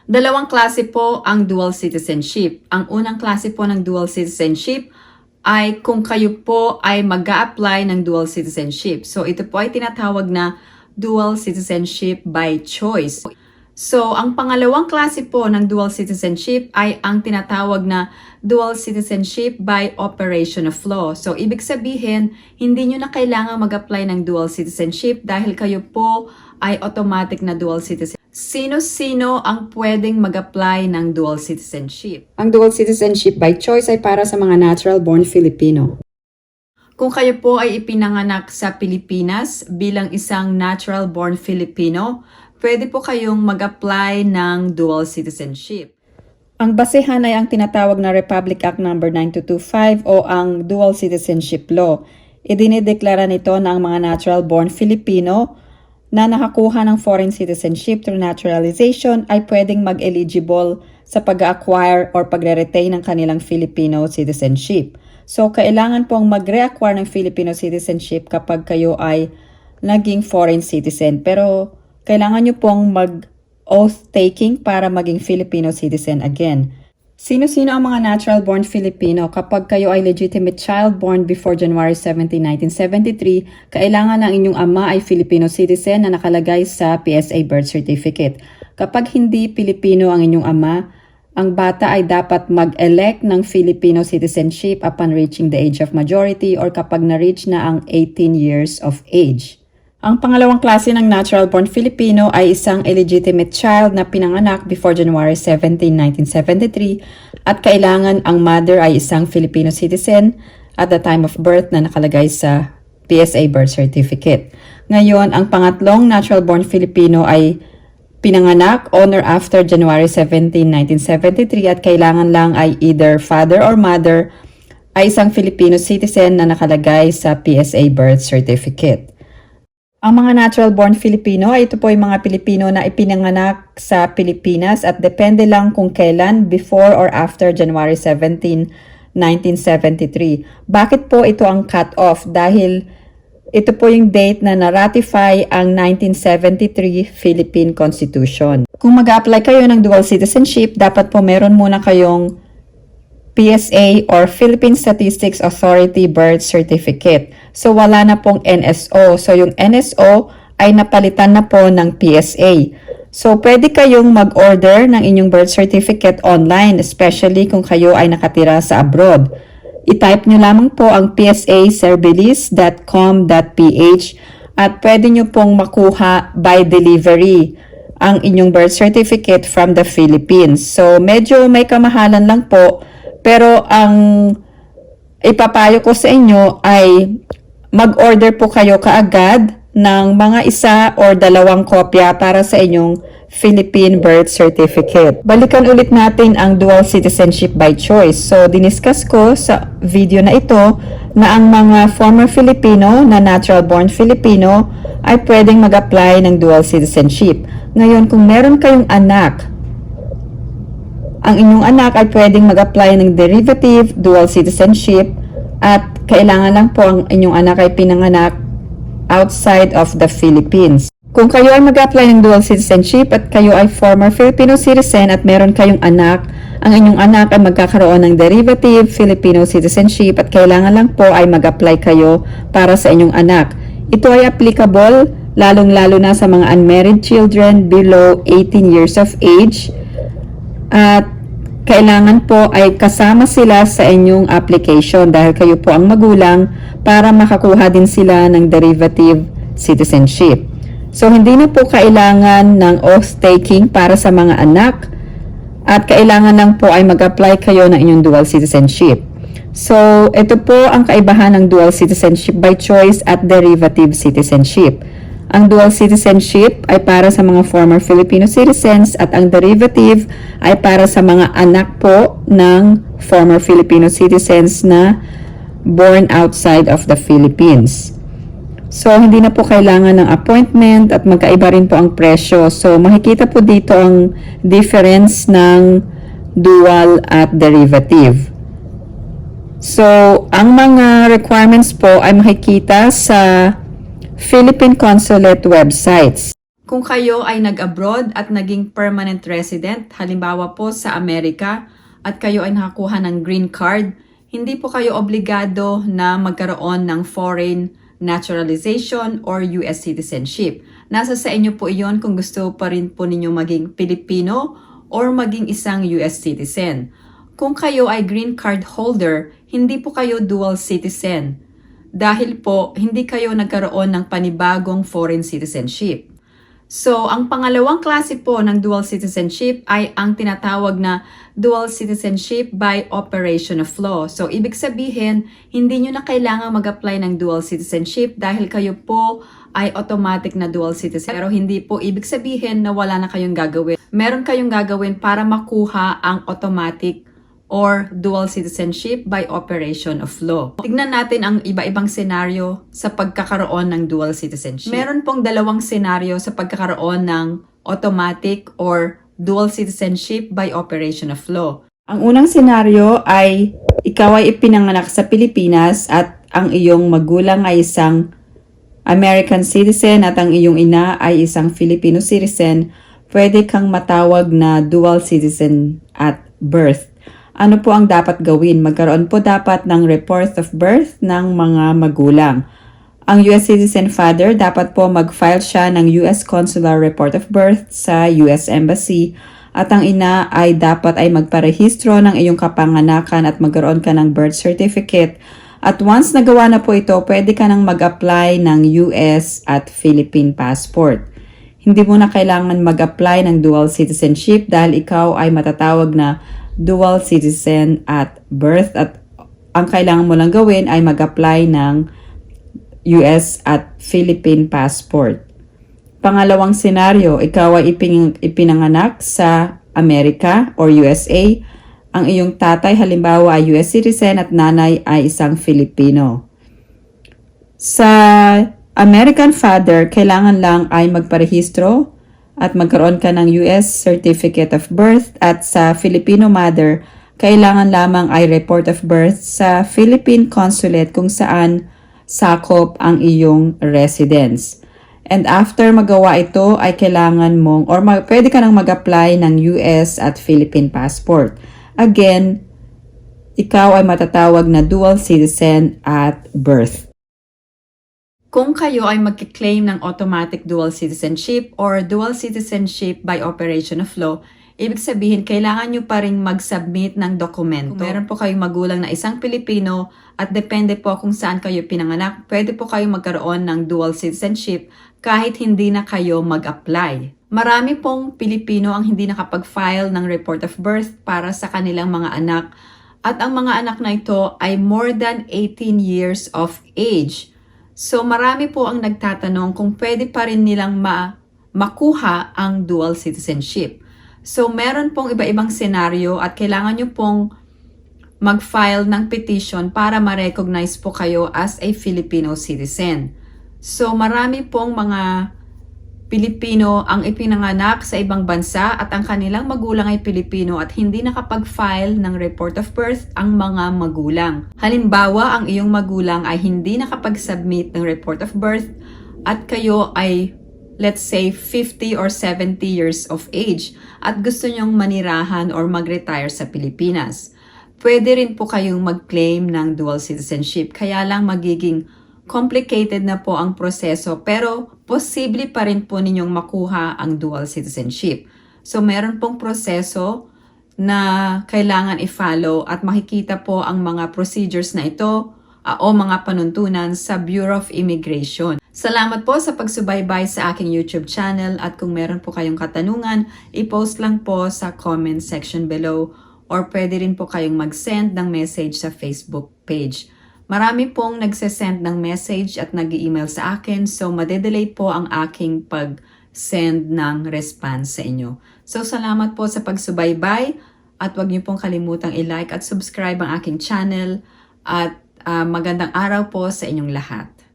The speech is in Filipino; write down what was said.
Dalawang klase po ang dual citizenship. Ang unang klase po ng dual citizenship ay kung kayo po ay mag-a-apply ng dual citizenship. So ito po ay tinatawag na dual citizenship by choice. So ang pangalawang klase po ng dual citizenship ay ang tinatawag na dual citizenship by operation of law. So ibig sabihin, hindi nyo na kailangan mag-apply ng dual citizenship dahil kayo po ay automatic na dual citizen. Sino-sino ang pwedeng mag-apply ng dual citizenship? Ang dual citizenship by choice ay para sa mga natural-born Filipino. Kung kayo po ay ipinanganak sa Pilipinas bilang isang natural-born Filipino, pwede po kayong mag-apply ng dual citizenship. Ang basehan ay ang tinatawag na Republic Act No. 9225 o ang Dual Citizenship Law. Idinideklara nito na ang mga natural-born Filipino na nakakuha ng foreign citizenship through naturalization ay pwedeng mag-eligible sa pag-acquire or pagre-retain ng kanilang Filipino citizenship. So, kailangan pong mag-reacquire ng Filipino citizenship kapag kayo ay naging foreign citizen. Pero, kailangan nyo pong mag-oath-taking para maging Filipino citizen again. Sino-sino ang mga natural-born Filipino? Kapag kayo ay legitimate child born before January 17, 1973, kailangan ng inyong ama ay Filipino citizen na nakalagay sa PSA birth certificate. Kapag hindi Filipino ang inyong ama, ang bata ay dapat mag-elect ng Filipino citizenship upon reaching the age of majority or kapag na-reach na ang 18 years of age. Ang pangalawang klase ng natural-born Filipino ay isang illegitimate child na pinanganak before January 17, 1973 at kailangan ang mother ay isang Filipino citizen at the time of birth na nakalagay sa PSA birth certificate. Ngayon, ang pangatlong natural-born Filipino ay pinanganak on or after January 17, 1973 at kailangan lang ay either father or mother ay isang Filipino citizen na nakalagay sa PSA birth certificate. Ang mga natural-born Filipino ay ito po yung mga Pilipino na ipinanganak sa Pilipinas at depende lang kung kailan before or after January 17, 1973. Bakit po ito ang cut-off? Dahil ito po yung date na na-ratify ang 1973 Philippine Constitution. Kung mag-apply kayo ng dual citizenship, dapat po meron muna kayong PSA or Philippine Statistics Authority Birth Certificate. So wala na pong NSO. So yung NSO ay napalitan na po ng PSA. So pwede kayong mag-order ng inyong birth certificate online, especially kung kayo ay nakatira sa abroad. I-type nyo lamang po ang psaservilis.com.ph at pwede nyo pong makuha by delivery ang inyong birth certificate from the Philippines. So medyo may kamahalan lang po. Pero ang ipapayo ko sa inyo ay mag-order po kayo kaagad ng mga isa or dalawang kopya para sa inyong Philippine birth certificate. Balikan ulit natin ang dual citizenship by choice. So, diniscuss ko sa video na ito na ang mga former Filipino na natural-born Filipino ay pwedeng mag-apply ng dual citizenship. Ngayon, kung meron kayong anak, ang inyong anak ay pwedeng mag-apply ng derivative, dual citizenship, at kailangan lang po ang inyong anak ay pinanganak outside of the Philippines. Kung kayo ay mag-apply ng dual citizenship at kayo ay former Filipino citizen at meron kayong anak, ang inyong anak ay magkakaroon ng derivative, Filipino citizenship, at kailangan lang po ay mag-apply kayo para sa inyong anak. Ito ay applicable lalong-lalo na sa mga unmarried children below 18 years of age. At kailangan po ay kasama sila sa inyong application dahil kayo po ang magulang para makakuha din sila ng derivative citizenship. So, hindi na po kailangan ng oath-taking para sa mga anak at kailangan lang po ay mag-apply kayo ng inyong dual citizenship. So, ito po ang kaibahan ng dual citizenship by choice at derivative citizenship. Ang dual citizenship ay para sa mga former Filipino citizens at ang derivative ay para sa mga anak po ng former Filipino citizens na born outside of the Philippines. So, hindi na po kailangan ng appointment at magkaiba rin po ang presyo. So, makikita po dito ang difference ng dual at derivative. So, ang mga requirements po ay makikita sa Philippine Consulate websites. Kung kayo ay nag-abroad at naging permanent resident, halimbawa po sa Amerika, at kayo ay nakakuha ng green card, hindi po kayo obligado na magkaroon ng foreign naturalization or US citizenship. Nasa sa inyo po iyon kung gusto pa rin po ninyo maging Pilipino or maging isang US citizen. Kung kayo ay green card holder, hindi po kayo dual citizen dahil po hindi kayo nagkaroon ng panibagong foreign citizenship. So, ang pangalawang klase po ng dual citizenship ay ang tinatawag na dual citizenship by operation of law. So, ibig sabihin, hindi nyo na kailangan mag-apply ng dual citizenship dahil kayo po ay automatic na dual citizen. Pero hindi po ibig sabihin na wala na kayong gagawin. Meron kayong gagawin para makuha ang automatic or dual citizenship by operation of law. Tignan natin ang iba-ibang senaryo sa pagkakaroon ng dual citizenship. Meron pong dalawang senaryo sa pagkakaroon ng automatic or dual citizenship by operation of law. Ang unang senaryo ay ikaw ay ipinanganak sa Pilipinas at ang iyong magulang ay isang American citizen at ang iyong ina ay isang Filipino citizen. Pwede kang matawag na dual citizen at birth. Ano po ang dapat gawin? Magkaroon po dapat ng report of birth ng mga magulang. Ang US citizen father, dapat po mag-file siya ng US Consular Report of Birth sa US Embassy at ang ina ay dapat ay magparehistro ng iyong kapanganakan at magkaroon ka ng birth certificate. At once nagawa na po ito, pwede ka nang mag-apply ng US at Philippine passport. Hindi mo na kailangan mag-apply ng dual citizenship dahil ikaw ay matatawag na dual citizen at birth at ang kailangan mo lang gawin ay mag-apply ng US at Philippine passport. Pangalawang senaryo, ikaw ay ipinanganak sa Amerika or USA. Ang iyong tatay halimbawa ay US citizen at nanay ay isang Filipino. Sa American father, kailangan lang ay magparehistro at magkaroon ka ng US Certificate of Birth at sa Filipino mother, kailangan lamang ay report of birth sa Philippine Consulate kung saan sakop ang iyong residence. And after magawa ito ay kailangan mong pwede ka nang mag-apply ng US at Philippine passport. Again, ikaw ay matatawag na dual citizen at birth. Kung kayo ay magkiklaim ng automatic dual citizenship or dual citizenship by operation of law, ibig sabihin kailangan nyo pa rin mag-submit ng dokumento. Kung meron po kayong magulang na isang Pilipino at depende po kung saan kayo pinanganak, pwede po kayo magkaroon ng dual citizenship kahit hindi na kayo mag-apply. Marami pong Pilipino ang hindi nakapag-file ng report of birth para sa kanilang mga anak at ang mga anak na ito ay more than 18 years of age. So marami po ang nagtatanong kung pwede pa rin nilang makuha ang dual citizenship. So meron pong iba-ibang senaryo at kailangan nyo pong mag-file ng petition para ma-recognize po kayo as a Filipino citizen. So marami pong mga Pilipino ang ipinanganak sa ibang bansa at ang kanilang magulang ay Pilipino at hindi nakapag-file ng report of birth ang mga magulang. Halimbawa, ang iyong magulang ay hindi nakapag-submit ng report of birth at kayo ay let's say 50 or 70 years of age at gusto nyong manirahan or mag-retire sa Pilipinas. Pwede rin po kayong mag-claim ng dual citizenship kaya lang magiging complicated na po ang proseso pero posible pa rin po ninyong makuha ang dual citizenship. So meron pong proseso na kailangan i-follow at makikita po ang mga procedures na ito o mga panuntunan sa Bureau of Immigration. Salamat po sa pagsubaybay sa aking YouTube channel at kung meron po kayong katanungan, i-post lang po sa comment section below or pwede rin po kayong mag-send ng message sa Facebook page. Marami pong nagsesend ng message at nag-email sa akin so madedelay po ang aking pag-send ng response sa inyo. So salamat po sa pagsubaybay at huwag niyo pong kalimutang i-like at subscribe ang aking channel at magandang araw po sa inyong lahat.